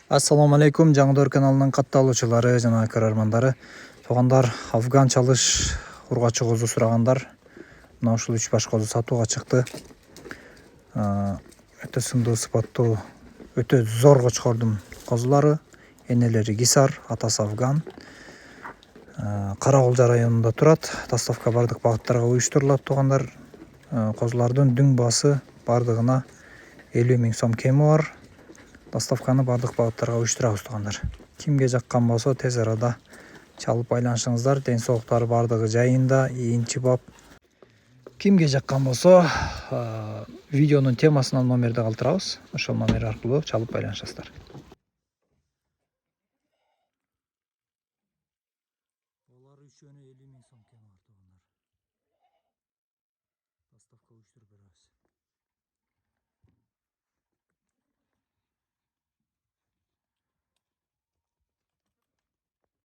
Assalamu алейкум, Жаңдор каналынын катталуучулары жана көрөрмандары. Туугандар, афган чалыш ургачы козу сурагандар. Мына ушул 3 баш козу сатууга чыкты. Өтө сындуу сыпаттуу, өтө зор кочкордун козулары. Энелери Гисар, атасы афган. Кара Кулжа районунда турат. Доставка бардык багыттарга уюштурулат, туугандар. Козулардын дүң басы бардыгына 50 000 сом кеми бар. Доставканы бардык багыттарга уюштурабыз, туугандар. Кимге жаккан болсо тез арада чалып байланышыңыздар. Ден соолуктары бардыгы жайында, ийинчи бап. Кимге жаккан болсо видеонун темасынан номерди калтырабыз. Ошол номер аркылуу чалып байланышасыздар.